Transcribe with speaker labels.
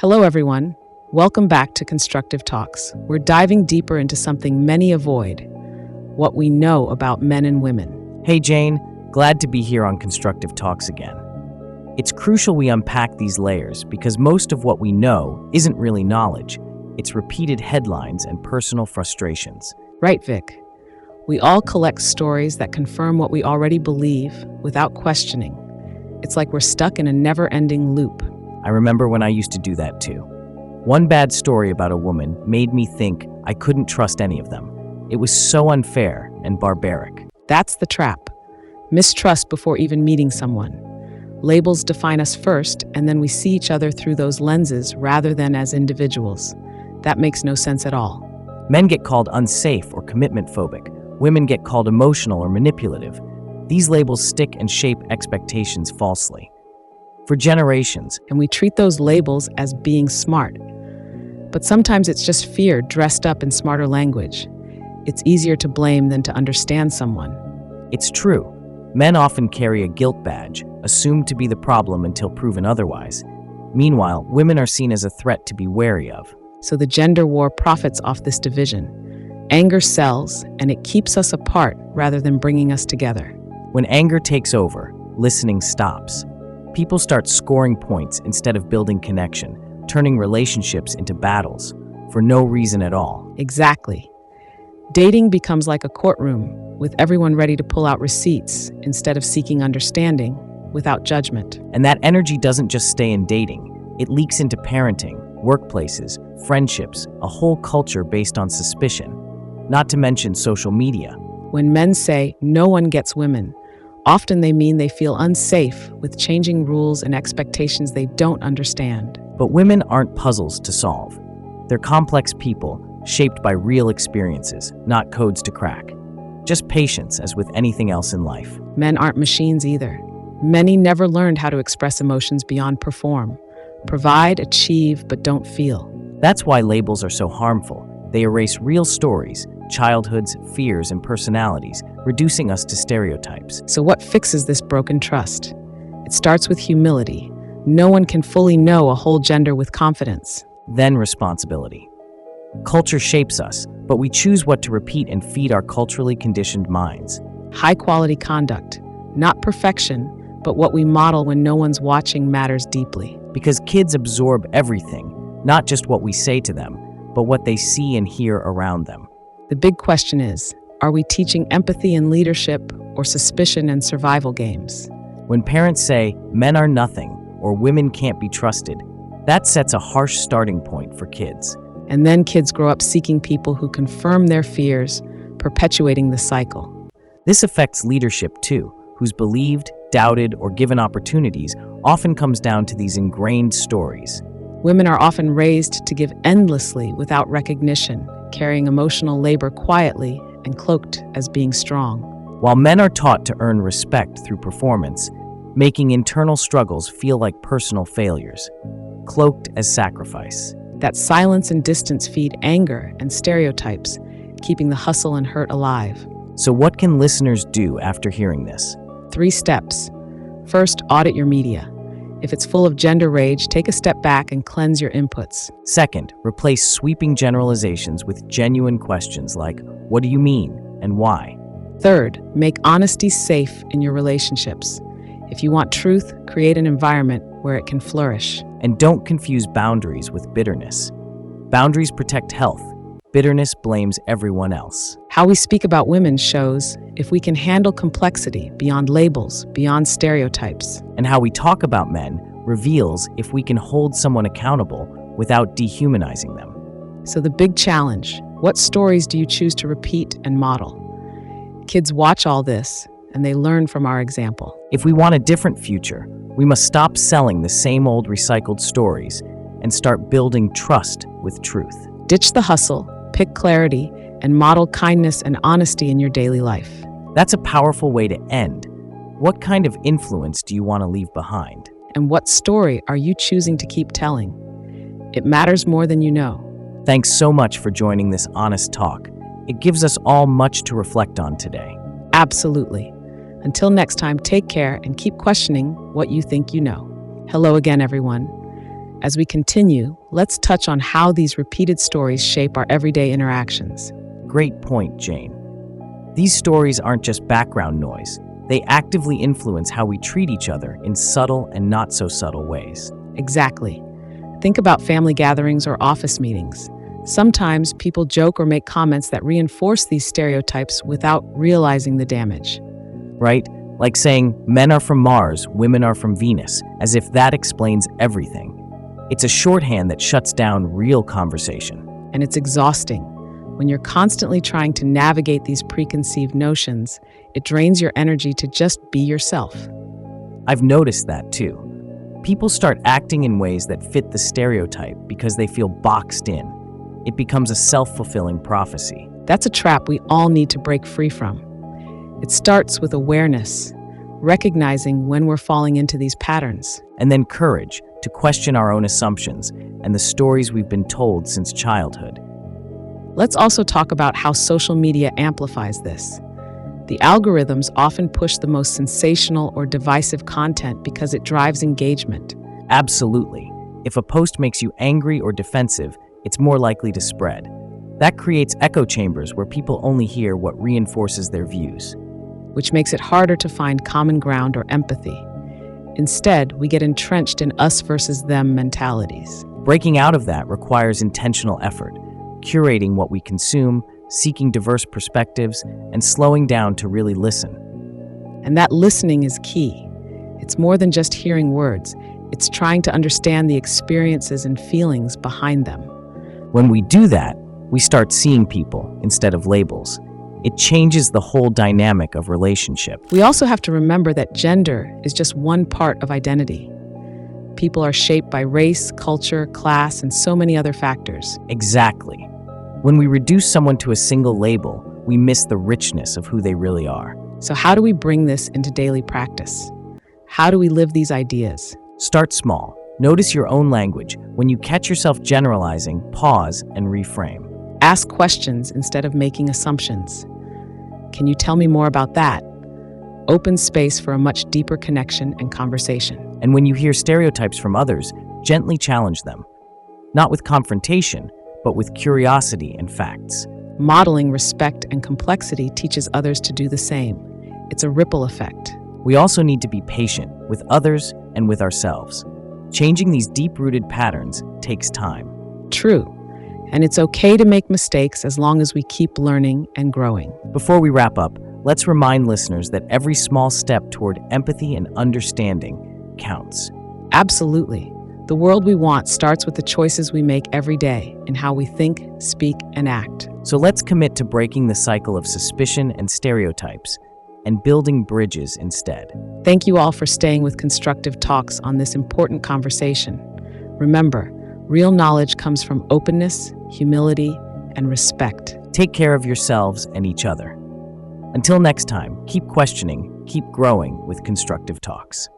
Speaker 1: Hello, everyone. Welcome back to Constructive Talks. We're diving deeper into something many avoid: what we know about men and women.
Speaker 2: Hey Jane, glad to be here on Constructive Talks again. It's crucial we unpack these layers because most of what we know isn't really knowledge. It's repeated headlines and personal frustrations.
Speaker 1: Right, Vic. We all collect stories that confirm what we already believe without questioning. It's like we're stuck in a never-ending loop.
Speaker 2: I remember when I used to do that too. One bad story about a woman made me think I couldn't trust any of them. It was so unfair and barbaric.
Speaker 1: That's the trap. Mistrust before even meeting someone. Labels define us first, and then we see each other through those lenses rather than as individuals. That makes no sense at all.
Speaker 2: Men get called unsafe or commitment phobic. Women get called emotional or manipulative. These labels stick and shape expectations falsely. For generations,
Speaker 1: And we treat those labels as being smart. But sometimes it's just fear dressed up in smarter language. It's easier to blame than to understand someone.
Speaker 2: it's true. Men often carry a guilt badge, assumed to be the problem until proven otherwise. Meanwhile, women are seen as a threat to be wary of.
Speaker 1: So the gender war profits off this division. Anger sells, and it keeps us apart rather than bringing us together.
Speaker 2: When anger takes over, listening stops. People start scoring points instead of building connection, turning relationships into battles for no reason at all.
Speaker 1: Exactly. Dating becomes like a courtroom, with everyone ready to pull out receipts instead of seeking understanding without judgment.
Speaker 2: And that energy doesn't just stay in dating. It leaks into parenting, workplaces, friendships, a whole culture based on suspicion, not to mention social media.
Speaker 1: When men say no one gets women, often they mean they feel unsafe with changing rules and expectations they don't understand.
Speaker 2: But women aren't puzzles to solve. They're complex people, shaped by real experiences, not codes to crack. Just patience, as with anything else in life.
Speaker 1: Men aren't machines either. Many never learned how to express emotions beyond perform. Provide, achieve, but don't feel.
Speaker 2: That's why labels are so harmful. They erase real stories, childhoods, fears, and personalities, reducing us to stereotypes.
Speaker 1: So what fixes this broken trust? It starts with humility. No one can fully know a whole gender with confidence.
Speaker 2: Then responsibility. Culture shapes us, but we choose what to repeat and feed our culturally conditioned minds.
Speaker 1: High-quality conduct, not perfection, but what we model when no one's watching matters deeply.
Speaker 2: Because kids absorb everything, not just what we say to them, but what they see and hear around them.
Speaker 1: The big question is, are we teaching empathy and leadership or suspicion and survival games?
Speaker 2: When parents say men are nothing or women can't be trusted, that sets a harsh starting point for kids.
Speaker 1: And then kids grow up seeking people who confirm their fears, perpetuating the cycle.
Speaker 2: This affects leadership too, who's believed, doubted, or given opportunities often comes down to these ingrained stories.
Speaker 1: Women are often raised to give endlessly without recognition, carrying emotional labor quietly and cloaked as being strong.
Speaker 2: While men are taught to earn respect through performance, making internal struggles feel like personal failures, cloaked as sacrifice.
Speaker 1: That silence and distance feed anger and stereotypes, keeping the hustle and hurt alive.
Speaker 2: So what can listeners do after hearing this?
Speaker 1: 3 steps. First, audit your media. If it's full of gender rage, take a step back and cleanse your inputs.
Speaker 2: Second, replace sweeping generalizations with genuine questions like, what do you mean and why?
Speaker 1: Third, make honesty safe in your relationships. If you want truth, create an environment where it can flourish.
Speaker 2: And don't confuse boundaries with bitterness. Boundaries protect health. Bitterness blames everyone else.
Speaker 1: How we speak about women shows if we can handle complexity beyond labels, beyond stereotypes.
Speaker 2: And how we talk about men reveals if we can hold someone accountable without dehumanizing them.
Speaker 1: So the big challenge, what stories do you choose to repeat and model? Kids watch all this, and they learn from our example.
Speaker 2: If we want a different future, we must stop selling the same old recycled stories and start building trust with truth.
Speaker 1: Ditch the hustle, pick clarity, and model kindness and honesty in your daily life.
Speaker 2: That's a powerful way to end. What kind of influence do you want to leave behind?
Speaker 1: And what story are you choosing to keep telling? It matters more than you know.
Speaker 2: Thanks so much for joining this honest talk. It gives us all much to reflect on today.
Speaker 1: Absolutely. Until next time, take care and keep questioning what you think you know. Hello again, everyone. As we continue, let's touch on how these repeated stories shape our everyday interactions.
Speaker 2: Great point, Jane. These stories aren't just background noise. They actively influence how we treat each other in subtle and not so subtle ways.
Speaker 1: Exactly. Think about family gatherings or office meetings. Sometimes people joke or make comments that reinforce these stereotypes without realizing the damage.
Speaker 2: Right? Like saying, men are from Mars, women are from Venus, as if that explains everything. It's a shorthand that shuts down real conversation.
Speaker 1: And it's exhausting. When you're constantly trying to navigate these preconceived notions, it drains your energy to just be yourself.
Speaker 2: I've noticed that too. People start acting in ways that fit the stereotype because they feel boxed in. It becomes a self-fulfilling prophecy.
Speaker 1: That's a trap we all need to break free from. It starts with awareness, recognizing when we're falling into these patterns.
Speaker 2: And then courage to question our own assumptions and the stories we've been told since childhood.
Speaker 1: Let's also talk about how social media amplifies this. The algorithms often push the most sensational or divisive content because it drives engagement.
Speaker 2: Absolutely. If a post makes you angry or defensive, it's more likely to spread. That creates echo chambers where people only hear what reinforces their views,
Speaker 1: which makes it harder to find common ground or empathy. Instead, we get entrenched in us versus them mentalities.
Speaker 2: Breaking out of that requires intentional effort, curating what we consume, seeking diverse perspectives, and slowing down to really listen.
Speaker 1: And that listening is key. It's more than just hearing words. It's trying to understand the experiences and feelings behind them.
Speaker 2: When we do that, we start seeing people instead of labels. It changes the whole dynamic of relationship.
Speaker 1: We also have to remember that gender is just one part of identity. People are shaped by race, culture, class, and so many other factors.
Speaker 2: Exactly. When we reduce someone to a single label, we miss the richness of who they really are.
Speaker 1: So how do we bring this into daily practice? How do we live these ideas?
Speaker 2: Start small. Notice your own language. When you catch yourself generalizing, pause and reframe.
Speaker 1: Ask questions instead of making assumptions. Can you tell me more about that? Open space for a much deeper connection and conversation.
Speaker 2: And when you hear stereotypes from others, gently challenge them. Not with confrontation, but with curiosity and facts.
Speaker 1: Modeling respect and complexity teaches others to do the same. It's a ripple effect.
Speaker 2: We also need to be patient with others and with ourselves. Changing these deep-rooted patterns takes time.
Speaker 1: True. And it's okay to make mistakes as long as we keep learning and growing.
Speaker 2: Before we wrap up, let's remind listeners that every small step toward empathy and understanding counts.
Speaker 1: Absolutely. The world we want starts with the choices we make every day in how we think, speak, and act.
Speaker 2: So let's commit to breaking the cycle of suspicion and stereotypes and building bridges instead.
Speaker 1: Thank you all for staying with Constructive Talks on this important conversation. Remember, real knowledge comes from openness, humility, and respect.
Speaker 2: Take care of yourselves and each other. Until next time, keep questioning, keep growing with Constructive Talks.